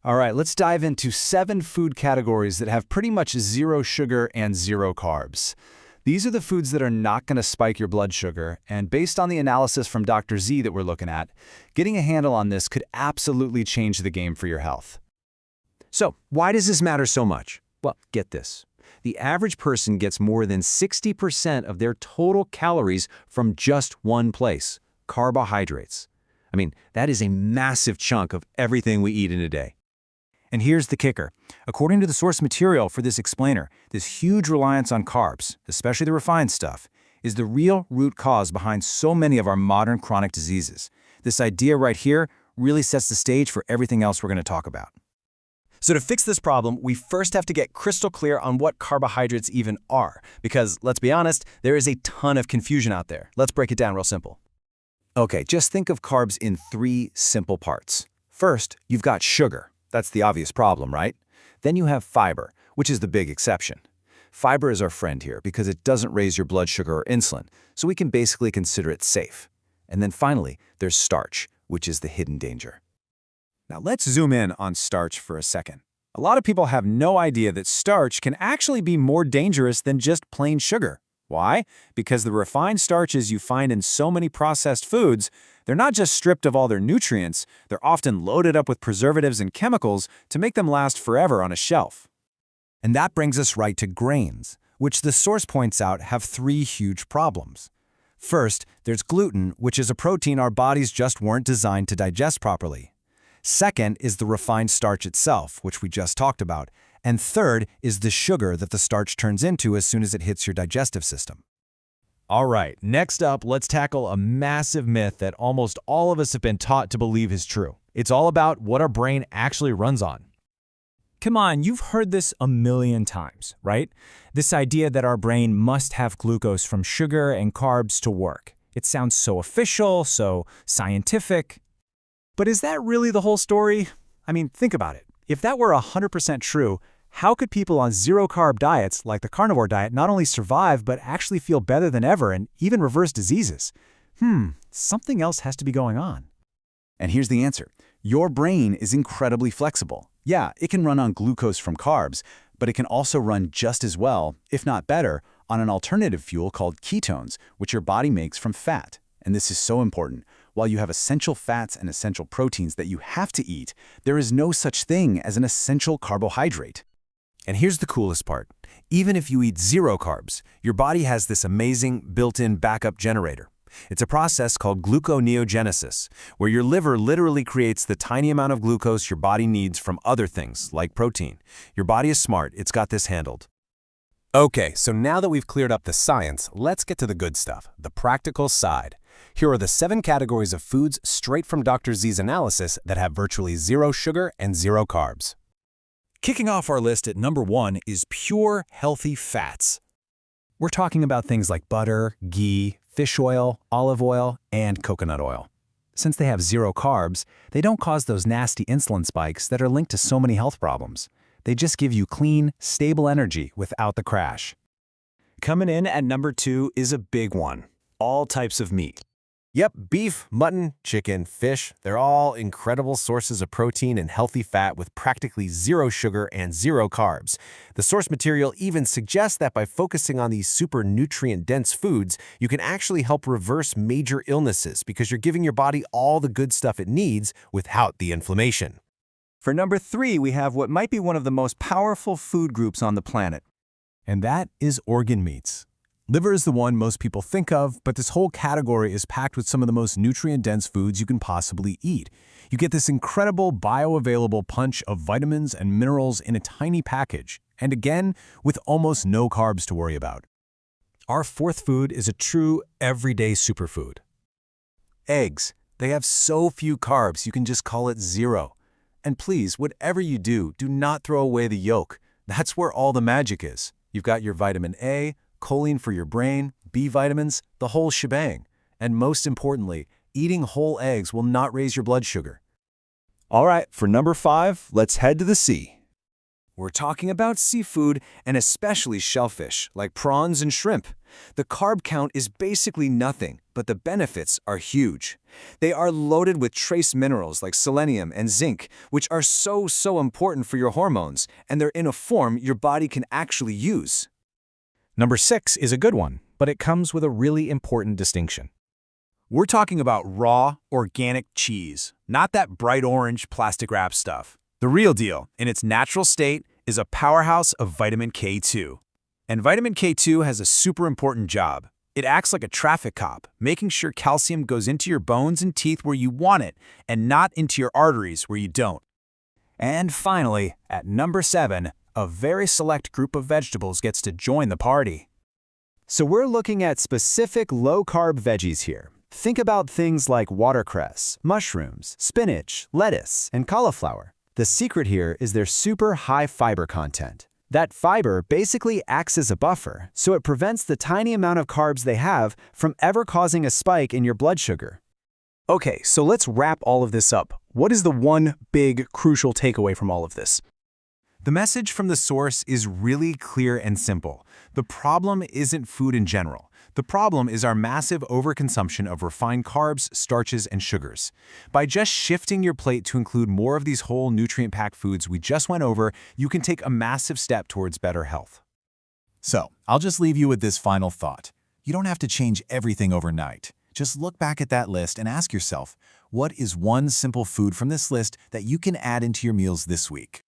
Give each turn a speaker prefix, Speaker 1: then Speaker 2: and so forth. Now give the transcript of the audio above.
Speaker 1: All right, let's dive into 7 food categories that have pretty much zero sugar and zero carbs. These are the foods that are not going to spike your blood sugar, and based on the analysis from Dr. Z that we're looking at, getting a handle on this could absolutely change the game for your health.
Speaker 2: So, why does this matter so much? Well, get this. The average person gets more than 60% of their total calories from just one place, carbohydrates. I mean, that is a massive chunk of everything we eat in a day.
Speaker 3: And here's the kicker. According to the source material for this explainer, this huge reliance on carbs, especially the refined stuff, is the real root cause behind so many of our modern chronic diseases. This idea right here really sets the stage for everything else we're going to talk about.
Speaker 4: So to fix this problem, we first have to get crystal clear on what carbohydrates even are, because let's be honest, there is a ton of confusion out there. Let's break it down real simple.
Speaker 1: Okay, just think of carbs in 3 simple parts. First, you've got sugar. That's the obvious problem, right? Then you have fiber, which is the big exception. Fiber is our friend here because it doesn't raise your blood sugar or insulin, so we can basically consider it safe. And then finally, there's starch, which is the hidden danger.
Speaker 3: Now let's zoom in on starch for a second. A lot of people have no idea that starch can actually be more dangerous than just plain sugar. Why? Because the refined starches you find in so many processed foods, they're not just stripped of all their nutrients, they're often loaded up with preservatives and chemicals to make them last forever on a shelf.
Speaker 5: And that brings us right to grains, which the source points out have 3 huge problems. First, there's gluten, which is a protein our bodies just weren't designed to digest properly. Second is the refined starch itself, which we just talked about. And third is the sugar that the starch turns into as soon as it hits your digestive system.
Speaker 4: All right, next up, let's tackle a massive myth that almost all of us have been taught to believe is true. It's all about what our brain actually runs on.
Speaker 3: Come on, you've heard this a million times, right? This idea that our brain must have glucose from sugar and carbs to work. It sounds so official, so scientific. But is that really the whole story? I mean, think about it. If that were 100% true, how could people on zero-carb diets, like the carnivore diet, not only survive, but actually feel better than ever and even reverse diseases? Something else has to be going on.
Speaker 1: And here's the answer. Your brain is incredibly flexible. Yeah, it can run on glucose from carbs, but it can also run just as well, if not better, on an alternative fuel called ketones, which your body makes from fat. And this is so important. While you have essential fats and essential proteins that you have to eat, there is no such thing as an essential carbohydrate.
Speaker 5: And here's the coolest part. Even if you eat zero carbs, your body has this amazing built-in backup generator. It's a process called gluconeogenesis, where your liver literally creates the tiny amount of glucose your body needs from other things, like protein. Your body is smart. It's got this handled.
Speaker 4: Okay, so now that we've cleared up the science, let's get to the good stuff, the practical side. Here are the 7 categories of foods straight from Dr. Z's analysis that have virtually zero sugar and zero carbs.
Speaker 5: Kicking off our list at number 1 is pure, healthy fats.
Speaker 3: We're talking about things like butter, ghee, fish oil, olive oil, and coconut oil. Since they have zero carbs, they don't cause those nasty insulin spikes that are linked to so many health problems. They just give you clean, stable energy without the crash.
Speaker 5: Coming in at number 2 is a big one. All types of meat.
Speaker 4: Yep, beef, mutton, chicken, fish, they're all incredible sources of protein and healthy fat with practically zero sugar and zero carbs. The source material even suggests that by focusing on these super nutrient-dense foods, you can actually help reverse major illnesses because you're giving your body all the good stuff it needs without the inflammation.
Speaker 3: For number 3, we have what might be one of the most powerful food groups on the planet.
Speaker 5: And that is organ meats. Liver is the one most people think of, but this whole category is packed with some of the most nutrient-dense foods you can possibly eat. You get this incredible bioavailable punch of vitamins and minerals in a tiny package, and again, with almost no carbs to worry about. Our 4th food is a true everyday superfood. Eggs. They have so few carbs you can just call it zero. And please, whatever you do, do not throw away the yolk. That's where all the magic is. You've got your vitamin A, choline for your brain, B vitamins, the whole shebang. And most importantly, eating whole eggs will not raise your blood sugar.
Speaker 6: All right, for number 5, let's head to the C.
Speaker 2: We're talking about seafood and especially shellfish, like prawns and shrimp. The carb count is basically nothing, but the benefits are huge. They are loaded with trace minerals like selenium and zinc, which are so important for your hormones, and they're in a form your body can actually use.
Speaker 6: Number 6 is a good one, but it comes with a really important distinction.
Speaker 1: We're talking about raw, organic cheese, not that bright orange plastic wrap stuff. The real deal, in its natural state, is a powerhouse of vitamin K2. And vitamin K2 has a super important job. It acts like a traffic cop, making sure calcium goes into your bones and teeth where you want it, and not into your arteries where you don't. And finally, at number 7, a very select group of vegetables gets to join the party.
Speaker 2: So we're looking at specific low-carb veggies here. Think about things like watercress, mushrooms, spinach, lettuce, and cauliflower. The secret here is their super high fiber content. That fiber basically acts as a buffer, so it prevents the tiny amount of carbs they have from ever causing a spike in your blood sugar.
Speaker 6: Okay, so let's wrap all of this up. What is the one big, crucial takeaway from all of this?
Speaker 1: The message from the source is really clear and simple. The problem isn't food in general. The problem is our massive overconsumption of refined carbs, starches, and sugars. By just shifting your plate to include more of these whole nutrient-packed foods we just went over, you can take a massive step towards better health.
Speaker 5: So, I'll just leave you with this final thought. You don't have to change everything overnight. Just look back at that list and ask yourself, what is one simple food from this list that you can add into your meals this week?